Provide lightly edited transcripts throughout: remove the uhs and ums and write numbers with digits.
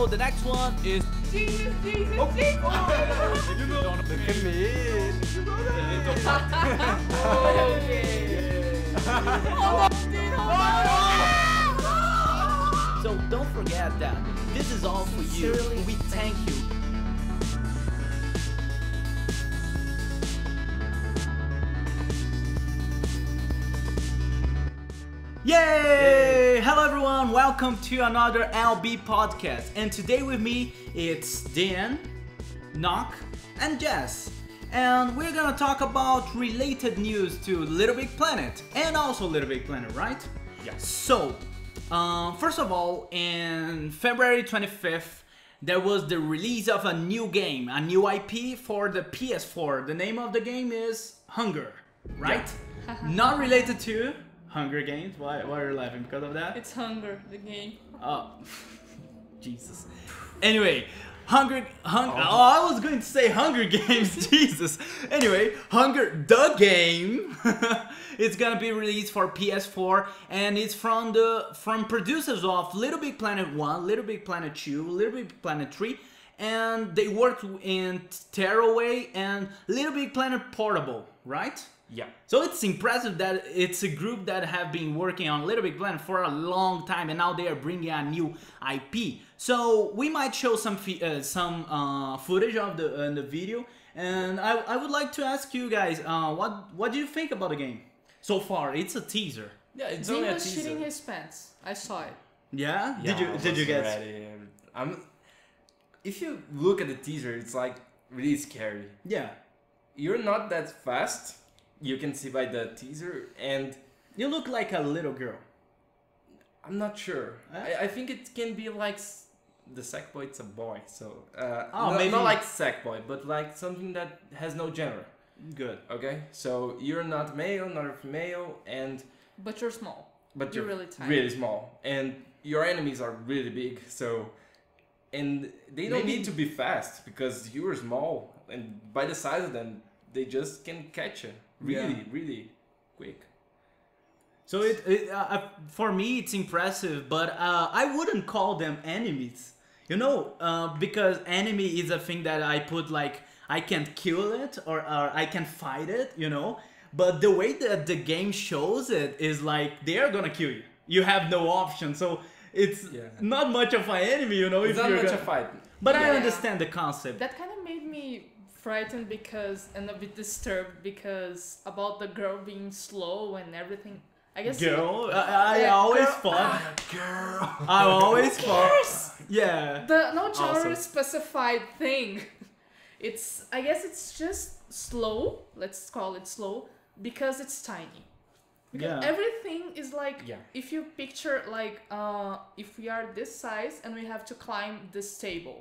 So the next one is Jesus. you know. Look at me. So don't forget that this is all for you. We thank you. Yay! Hello everyone, welcome to another LB podcast. And today with me it's Dan, Knock, and Jess. And we're gonna talk about related news to Little Big Planet and also Little Big Planet, right? Yeah. So, first of all, in February 25th, there was the release of a new game, a new IP for the PS4. The name of the game is Hunger, right? Yeah. Not related to Hunger Games. Why are you laughing? Because of that? It's Hunger, the game. Oh, Jesus. Anyway, Hunger. Oh, I was going to say Hunger Games. Jesus. Anyway, Hunger the game. It's gonna be released for PS4, and it's from producers of Little Big Planet 1, Little Big Planet 2, Little Big Planet 3, and they worked in Tearaway and Little Big Planet Portable, right? Yeah. So it's impressive that it's a group that have been working on Little Big Planet for a long time, and now they are bringing a new IP. So we might show some footage of the video, and I would like to ask you guys, what do you think about the game so far? It's a teaser. Yeah, it's He only a was teaser. shitting his pants. I saw it. Yeah? Yeah, Did you get? If you look at the teaser, it's like really scary. Yeah. You're not that fast. You can see by the teaser, and You look like a little girl. I'm not sure. I think it can be like the Sackboy. It's a boy, so maybe not like Sackboy, but like something that has no gender. Good. Okay, so you're not male, not female, But you're small. but You're you're really tiny. really small, and your enemies are really big. So, and they don't Maybe- need to be fast because you're small, and by the size of them, they just can catch you really quick. So for me it's impressive, but I wouldn't call them enemies. You know, because enemy is a thing that I put like I can kill it or I can fight it, you know. But the way that the game shows it is like they are gonna kill you. You have no option, so it's not much of an enemy, you know. It's not much a fight. But I Yeah. understand the concept. That kind of made me frightened and a bit disturbed because about the girl being slow and everything. I guess Girl, I always thought. Girl. I always thought. cares? Yeah. The no genre Awesome. specified thing. I guess it's just slow. Let's call it slow because it's tiny. Because Yeah. everything is like Yeah. if you picture like if we are this size and we have to climb this table,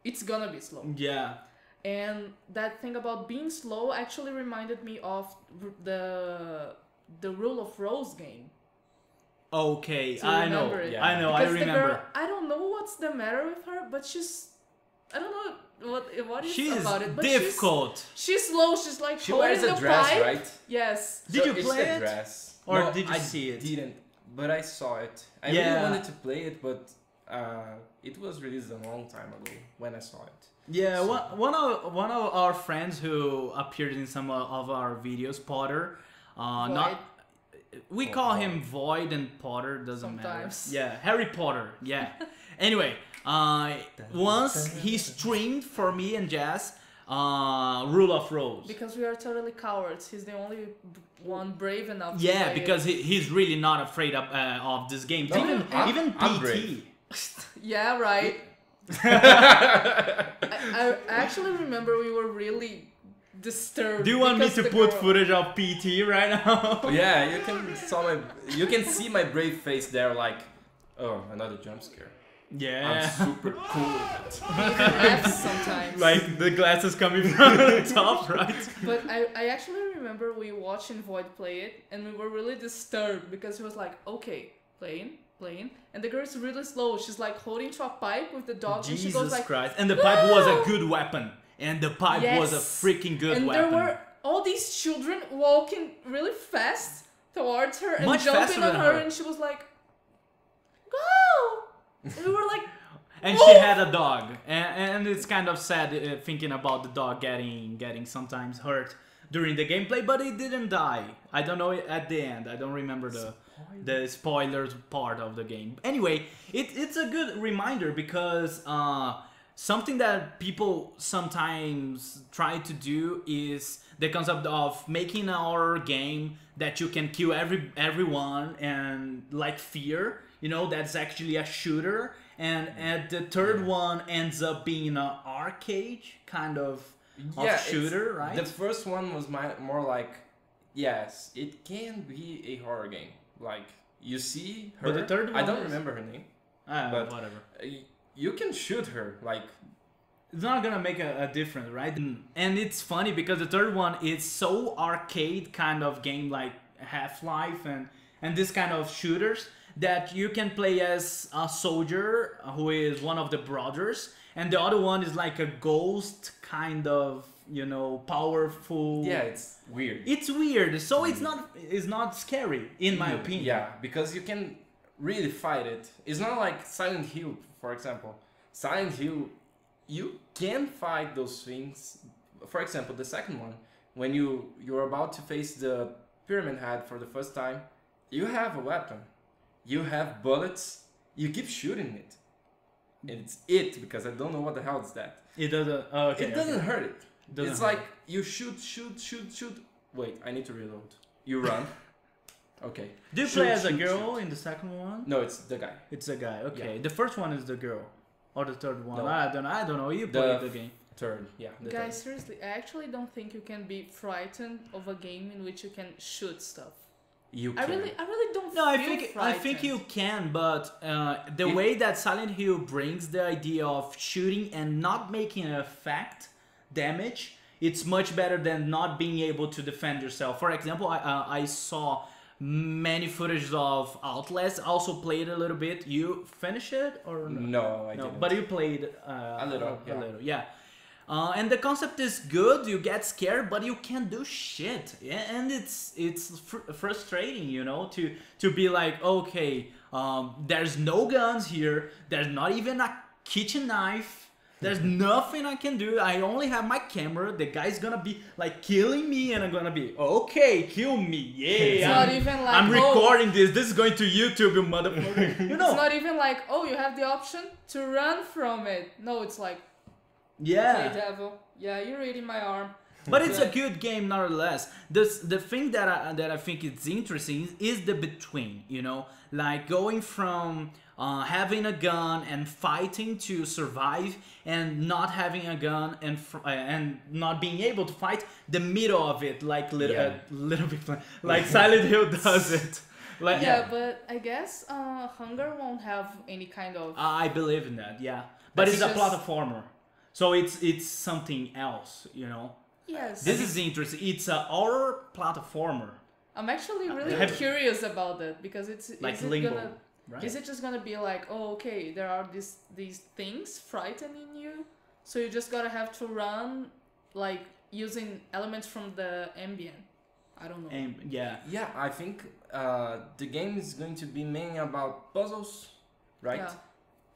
it's gonna be slow. Yeah. And that thing about being slow actually reminded me of the Rule of Rose game. Okay, Do you I know. remember it? Yeah. I know. Because I the remember. girl, I don't know what's the matter with her, but I don't know what is She's about it. But difficult. She's slow. She's like She holding wears a the dress, pipe. right? Yes. Did you it's play the it? dress. Or No, did you I see it? didn't, but I saw it. I Yeah. really wanted to play it, but it was released a long time ago when I saw it. Yeah, So- one of our friends who appeared in some of our videos, Potter, not we call him Void and Potter, doesn't Sometimes. matter. Yeah, Harry Potter. Yeah. Anyway, once he streamed for me and Jazz, Rule of Rose. Because we are totally cowards. He's the only one brave enough. to Yeah, play because it. he's really not afraid of this game. No, even I'm PT. brave. Yeah, right. I actually remember we were really disturbed. Do you want me because to the put girl- footage of PT right now? Yeah, you can see my brave face there, like, oh, another jump scare. Yeah. I'm super cool with it. He even laughs sometimes. Like the glasses coming from the top, right? But I actually remember we watching Void play it, and we were really disturbed because he was like, okay, playing, and the girl is really slow. She's like holding to a pipe with the dog, and she goes Jesus like, Christ. And the pipe was a good weapon. And the pipe was a Yes. freaking good and weapon. there were all these children walking really fast towards her and Much faster jumping on than her, her. and she was like, go! And we were like, and she had a dog, and it's kind of sad thinking about the dog getting sometimes hurt during the gameplay, but it didn't die. I don't know at the end. I don't remember the spoilers part of the game. Anyway, it's a good reminder because something that people sometimes try to do is the concept of making a horror game that you can kill everyone and like Fear, you know, that's actually a shooter, and the third one ends up being an arcade kind of shooter, right? The first one was more like, yes, it can be a horror game. Like, you see her, But the third one I don't remember her name, but whatever. You can shoot her, like, it's not gonna make a difference, right? And it's funny because the third one is so arcade kind of game like Half-Life and this kind of shooters that you can play as a soldier who is one of the brothers, and the other one is like a ghost kind of, you know, powerful. yeah, it's weird. It's weird, so it's not scary in my opinion. Yeah, because you can really fight it. It's not like Silent Hill, for example. Silent Hill, you can fight those things. For example, the second one, when you're about to face the Pyramid Head for the first time, you have a weapon, you have bullets, you keep shooting it. It's because I don't know what the hell is that. It doesn't. Oh, okay. It doesn't hurt it. Doesn't It's hurt. like you shoot. Wait, I need to reload. You run. Okay. Do you Shoot, play as a shoot, girl shoot. in the second one? No, it's the guy. It's a guy. Okay. Yeah. The first one is the girl, or the third one. No. I don't know. You played the game. Third, yeah. The Guys, seriously, I actually don't think you can be frightened of a game in which you can shoot stuff. third. You I can. really don't No, feel I think you can, but the way that Silent Hill brings the idea of shooting and not making an effect damage, it's much better than not being able to defend yourself. For example, I saw many footage of Outlast. Also played a little bit. You finished it or no? No, I No, didn't. but you played A little, a yeah. little, yeah. And the concept is good. You get scared, but you can't do shit, and it's frustrating, you know, to be like, okay, there's no guns here. There's not even a kitchen knife. There's nothing I can do. I only have my camera. The guy's gonna be like killing me, and I'm gonna be okay. Kill me, yeah. It's not even like, I'm oh, recording this. This is going to YouTube, you motherfucker. You know. It's not even like, oh, you have the option to run from it. No, it's like, Yeah. okay, devil. Yeah, you're eating my arm. But it's a Yeah. good game, nonetheless. The thing that I think is interesting is the between, you know, like going from having a gun and fighting to survive, and not having a gun and not being able to fight. The middle of it, like little bit like Silent Hill does it. Like, Yeah, but I guess Hunger won't have any kind of. I believe in that. Yeah, but it's a just- platformer, so it's something else, you know. Yes. This is interesting. It's a horror platformer, I'm actually really Have- curious about that because it's like is it Limbo, gonna right? is it just gonna be like, oh, okay, there are these things frightening you, so you just gotta have to run like using elements from the ambient. I don't know. Yeah. Yeah, I think the game is going to be mainly about puzzles, right?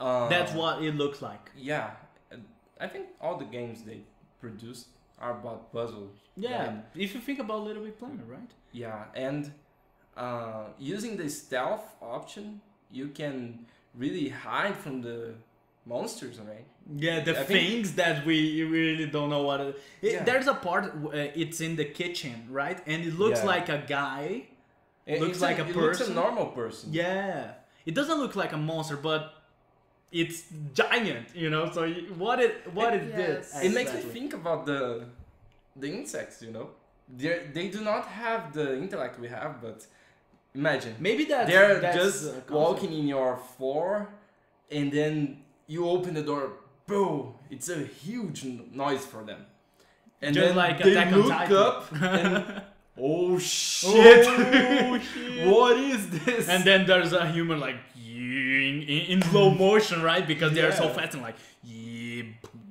Yeah. That's what it looks like. Yeah, I think all the games they produce are about puzzles. Yeah, right? if you think about Little Big Planet, right? Yeah, and using the stealth option, you can really hide from the monsters, right? Yeah, the I think- things that we really don't know what it. Yeah. There's a part, it's in the kitchen, right? And it looks Yeah. like a guy. Looks It's like a it looks a person. normal person. Yeah, it doesn't look like a monster, but it's giant, you know. So what is Yes. this? It makes me exactly? think about the insects, you know. They do not have the intellect we have, but imagine Maybe that's they're that's just the concept. walking in your floor, and then you open the door, bro. It's a huge noise for them, and Just then like they Attack on look Titan. up and oh shit, Oh, shit. what is this? And then there's a human like in slow motion, right? Because they are so Yeah. fast and like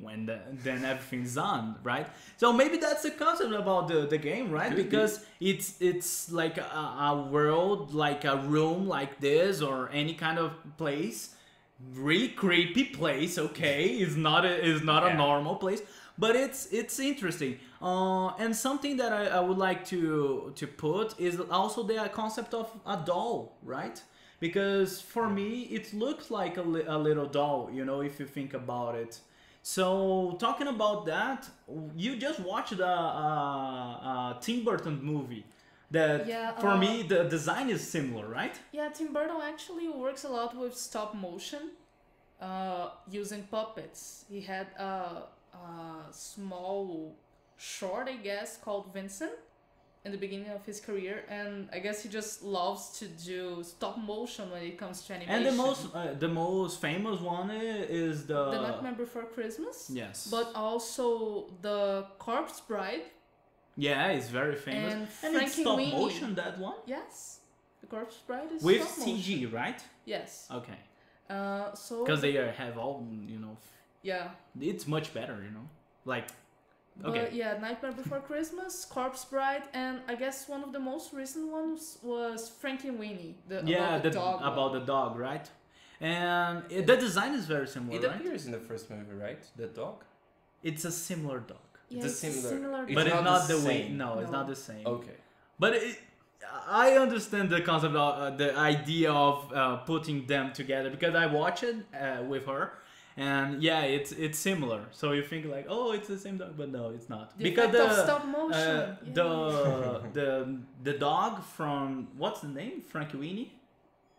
when then everything's on, right? So maybe that's the concept about the game, right? Could be. Because it's like a world, like a room like this or any kind of place, really creepy place. Okay, it's not a normal place, but it's interesting. And something that I would like to put is also the concept of a doll, right? Because for me, it looks like a little doll, if you think about it. So talking about that, you just watched a Tim Burton movie. That Yeah, for me the design is similar, right? Yeah, Tim Burton actually works a lot with stop motion, using puppets. He had a small short, I guess, called Vincent in the beginning of his career, and I guess he just loves to do stop motion when it comes to animation. And the most famous one is The Nightmare Before Christmas. yes, But also the Corpse Bride. yeah, it's very famous. And it's Frankie stop Winnie. motion, that one, Yes, the Corpse Bride is with stop motion. CG, right? Yes. Okay, So because they have all yeah. it's much better, like. But Okay. yeah, Nightmare Before Christmas, Corpse Bride, and I guess one of the most recent ones was Frankie Winnie, Yeah, about the dog. about the dog, right? And the design is very similar, It right? appears in the first movie, right? The dog. It's a similar dog, Yeah, It's a similar- but it's not not the the way. same. No, it's No. not the same. Okay. But I understand the concept of the idea of putting them together because I watched it with her, and yeah, it's similar. So you think like, oh, it's the same dog, but no, it's not. The Because effect of stop motion. the dog from what's the name? Frankie Winnie?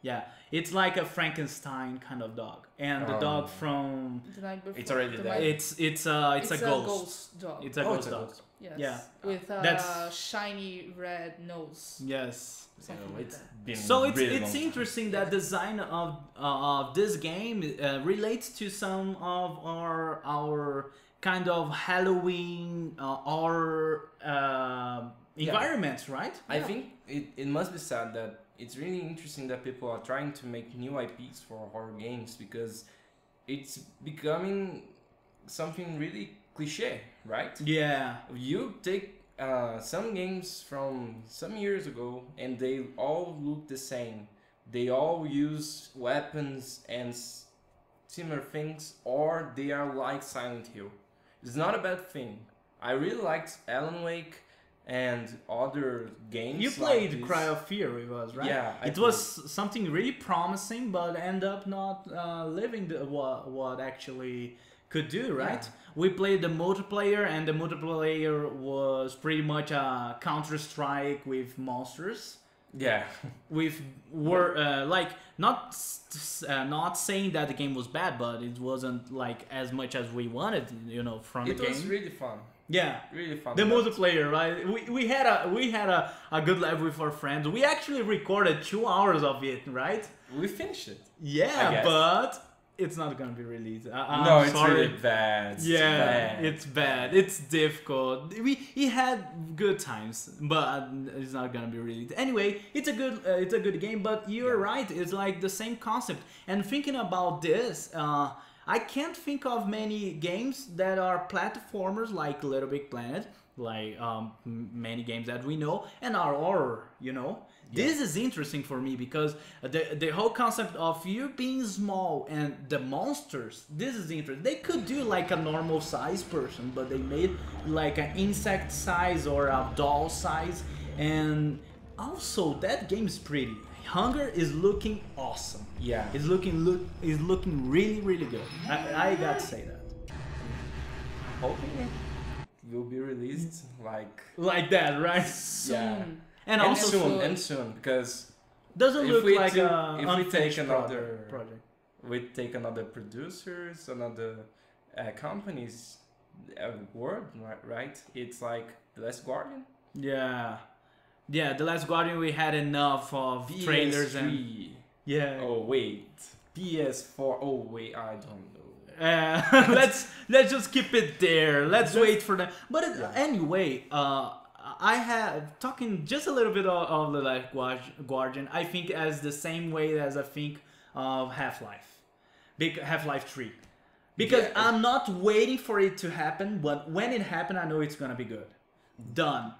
Yeah, it's like a Frankenstein kind of dog, and the dog from The night before. It's already the there. night- it's a it's ghost. dog. It's a Oh, ghost it's a dog. ghost. Yes. Yeah. With a That's- shiny red nose. Yes. Something like It's that. been So it's really long it's time. interesting that design of this game relates to some of our kind of Halloween horror environments, right? I Yeah. think it must be said that it's really interesting that people are trying to make new IPs for horror games because it's becoming something really cliche, right? Yeah. You take some games from some years ago and they all look the same. They all use weapons and similar things, or they are like Silent Hill. It's not a bad thing. I really liked Elm Lake and other games. You like played this. Cry of Fear with us, right? Yeah, I it was something really promising, but end up not living what actually could do, right? Yeah. We played the multiplayer, and the multiplayer was pretty much a Counter-Strike with monsters. Yeah. Like not saying that the game was bad, but it wasn't like as much as we wanted, from the It game. was really fun. Yeah. Really fun. The but- multiplayer, right? We had a good level with our friends. We actually recorded 2 hours of it, right? We finished it. I Yeah, guess. but it's not gonna be released. I'm No, it's sorry. really bad. It's Yeah, bad. it's bad. It's difficult. He had good times, but it's not gonna be released. Anyway, it's a good game. But you're Yeah. right. It's like the same concept. And thinking about this, I can't think of many games that are platformers like Little Big Planet, like many games that we know, and are horror. This is interesting for me because the whole concept of you being small and the monsters, this is interesting. They could do like a normal size person, but they made like an insect size or a doll size. And also that game is pretty. Hunger is looking awesome. Yeah. It's looking really, really good. I got to say that. Hoping it will be released Like that, right? Soon. Yeah. And also soon because doesn't if look we like do- a if we take unfinished another- project. we take another producers, another companies word, right? It's like The Last Guardian. Yeah, The Last Guardian, we had enough of trailers and PS3. yeah. Oh wait, PS4. Oh wait, I don't know. Let's just keep it there. Let's wait for them. But anyway, I have talking just a little bit of the Last Guardian. I think as the same way as I think of Half-Life 3. Because Yeah. I'm not waiting for it to happen, but when it happens, I know it's gonna be good. Done.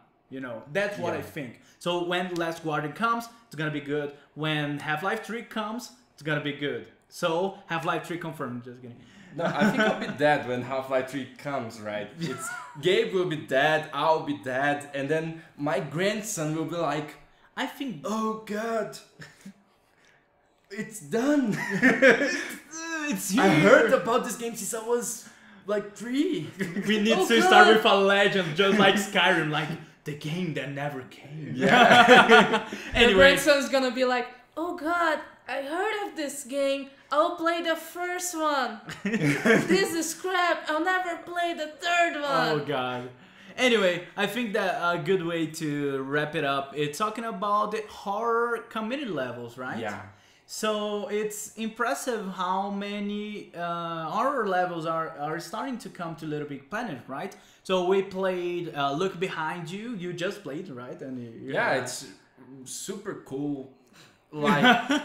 That's what I Yeah. think. So when Last Guardian comes, it's gonna be good. When Half-Life 3 comes, it's gonna be good. So Half-Life 3 confirmed. Just kidding. No, I think I'll be dead when Half-Life 3 comes, right? It's Gabe will be dead, I'll be dead, and then my grandson will be like, I think. oh god, it's done. It's here. I heard about this game since I was like 3. We need Oh, to God. start with a legend, just like Skyrim, like the game that never came. Yeah. Your Anyway, grandson's gonna be like, oh god, I heard of this game. I'll play the first one. This is crap. I'll never play the third one. oh god. Anyway, I think that a good way to wrap it up is talking about the horror community levels, right? Yeah. So it's impressive how many horror levels are starting to come to Little Big Planet, right? So we played Look Behind You. You just played, right? And Yeah, it's super cool. Like,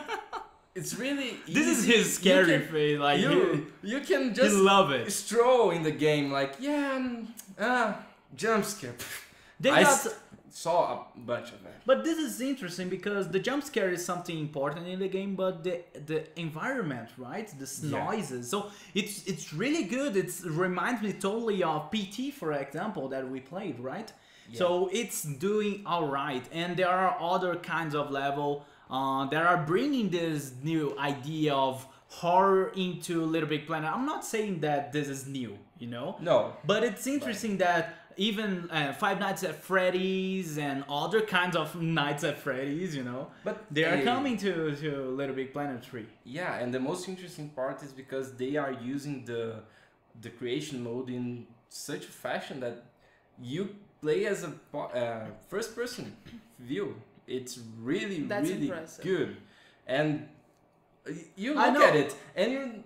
it's really easy. This is his scary face. Like you can he just love it. stroll in the game like, jump scare. They I got. saw a bunch of that. But this is interesting because the jump scare is something important in the game, but the environment, right? The Yeah. noises. So it's really good. It reminds me totally of PT, for example, that we played, right? Yeah. So it's doing all right, and there are other kinds of level that are bringing this new idea of horror into Little Big Planet. I'm not saying that this is new, you know. No. But it's interesting that even Five Nights at Freddy's and other kinds of Nights at Freddy's, you know, But they are coming to Little Big Planet 3. Yeah, and the most interesting part is because they are using the creation mode in such a fashion that you play as a first person view. It's really That's really impressive. good, and you I look know. at it and you.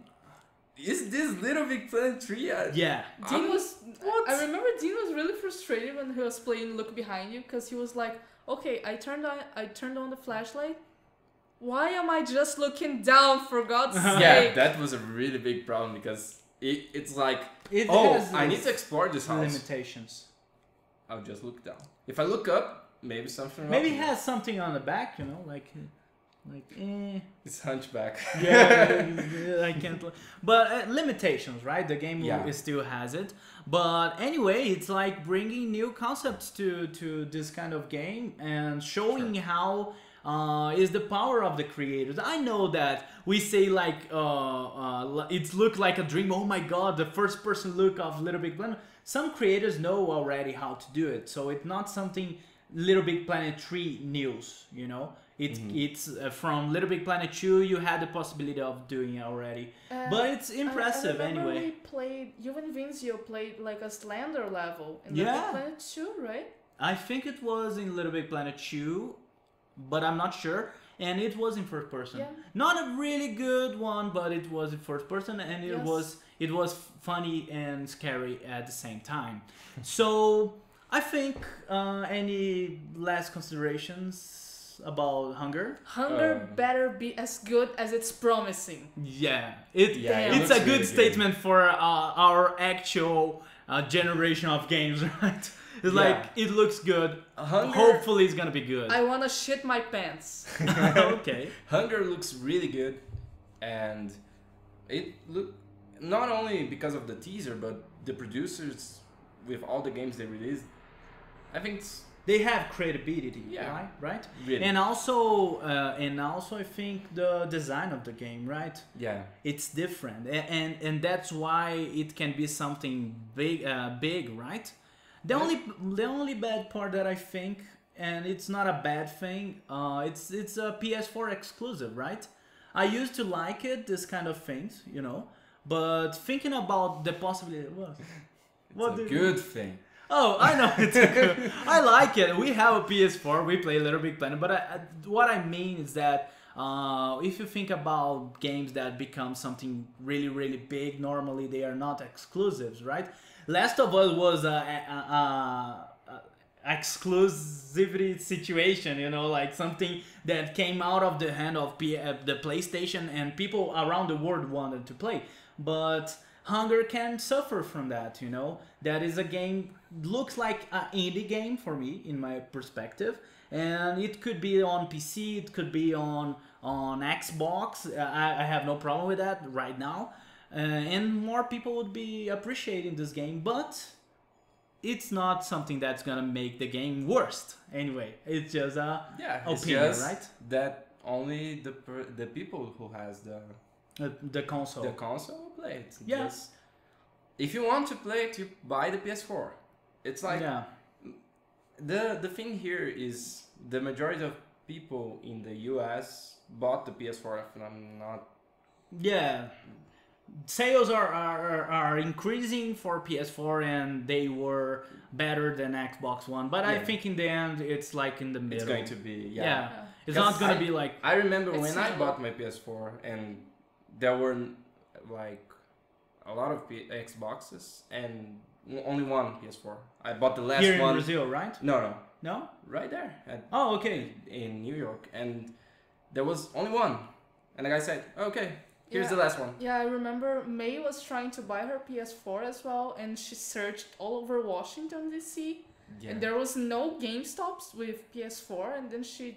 Is this Little Big Planet 3? Yeah. Dean was. What? I remember Dean was really frustrated when he was playing Look Behind You because he was like, "Okay, I turned on the flashlight. Why am I just looking down? For God's Yeah, sake!" that was a really big problem because it's like, It oh, has I need its to explore this house. limitations. I'll just look down. If I look up, maybe something wrong. Maybe it has something on the back, you know, like It's Hunchback. yeah, I can't. But limitations, right? The game Yeah. still has it. But anyway, it's like bringing new concepts to this kind of game and showing how is the power of the creators. I know that we say like it's look like a dream. Oh my God, the first person look of Little Big Planet. Some creators know already how to do it, so it's not something Little Big Planet 3 news, you know. It's from Little Big Planet 2 you had the possibility of doing it already. But it's impressive I remember anyway. we played. You and Vincio played like a Slender level in Yeah. Little Big Planet 2, right? I think it was in Little Big Planet 2, but I'm not sure. And it was in first person. Yeah. Not a really good one, but it was in first person, and Yes. it was funny and scary at the same time. So I think any last considerations about Hunger? Hunger better be as good as it's promising. Yeah, Yeah, it it's looks a good really statement for our actual generation of games, right? It's Yeah. like it looks good. Hunger- Hopefully, it's gonna be good. I wanna shit my pants. Okay. Hunger looks really good, and it look not only because of the teaser, but the producers with all the games they released. I think it's They have credibility, Yeah. right? really And also, I think the design of the game, right? yeah. It's different, and that's why it can be something big, right? The only bad part that I think, and it's not a bad thing, it's a PS4 exclusive, right? I used to like it, this kind of things, you know, but thinking about the possibility, It's a good thing. Oh, I know it's good. I like it. We have a PS4. We play Little Big Planet. But what I mean is that if you think about games that become something really, really big, normally they are not exclusives, right? Last of Us was a exclusivity situation, you know, like something that came out of the hand of the PlayStation, and people around the world wanted to play. But Hunger can suffer from that, you know. That is a game, looks like an indie game for me, in my perspective. And it could be on PC, it could be on on Xbox. I have no problem with that right now, and more people would be appreciating this game, but it's not something that's gonna make the game worst. Anyway, it's just a it's opinion, just right? that only the people who has The console. the console will play it. Yeah. Just, if you want to play it, you buy the PS4. It's like Yeah. the thing here is the majority of people in the US bought the PS4. If I'm not. Yeah. Sales are increasing for PS4 and they were better than Xbox One. But I Yeah. think in the end it's like in the middle. It's going to be Yeah. It's 'Cause not gonna be like I remember It's when I similar. bought my PS4 and there were like a lot of Xboxes and only one PS4. I bought the last here in one. Brazil, right? No, No? right there Oh, okay. in New York, and there was only one. And the guy said, "Okay, here's Yeah. the last one." Yeah, I remember May was trying to buy her PS4 as well, and she searched all over Washington DC, and there was no GameStops with PS4, and then she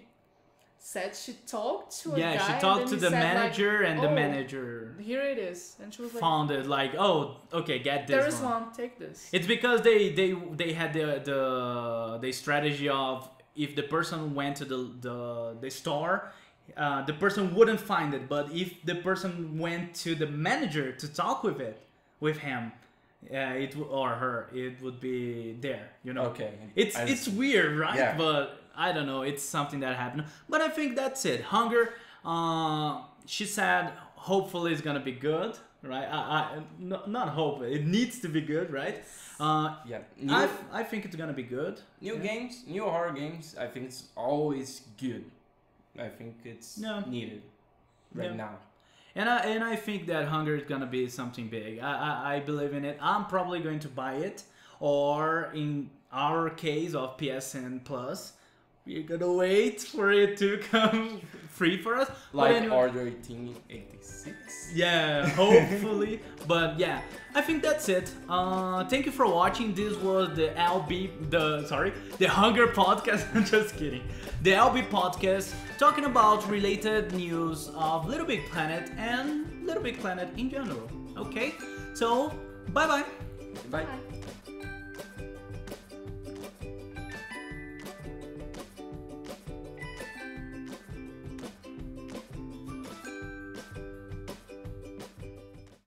said she talked to a guy. Yeah, she and talked then to he the said, manager like, and the "Oh, manager Here it is," and she was like, found it like, oh, okay, get this "There is one. one. Take this." It's because they had the strategy of if the person went to the store, the person wouldn't find it. But if the person went to the manager to talk with him, or her, it would be there. You know. Okay. It's weird, right? Yeah. But I don't know. It's something that happened. But I think that's it. Hunger. She said, hopefully it's gonna be good, right? Not hope. It needs to be good, right? Yeah. I think it's gonna be good. New Yeah. games, new horror games. I think it's always good. I think it's Yeah. needed right Yeah. now. And I think that Hunger is gonna be something big. I believe in it. I'm probably going to buy it, or in our case of PSN Plus, we're gonna wait for it to come free for us. But Like anyway- Order 1886. Yeah, hopefully. But yeah, I think that's it. Thank you for watching. This was the the Hunger Podcast. I'm just kidding. The LB Podcast, talking about related news of Little Big Planet and Little Big Planet in general. Okay, so bye bye. Bye. Bye.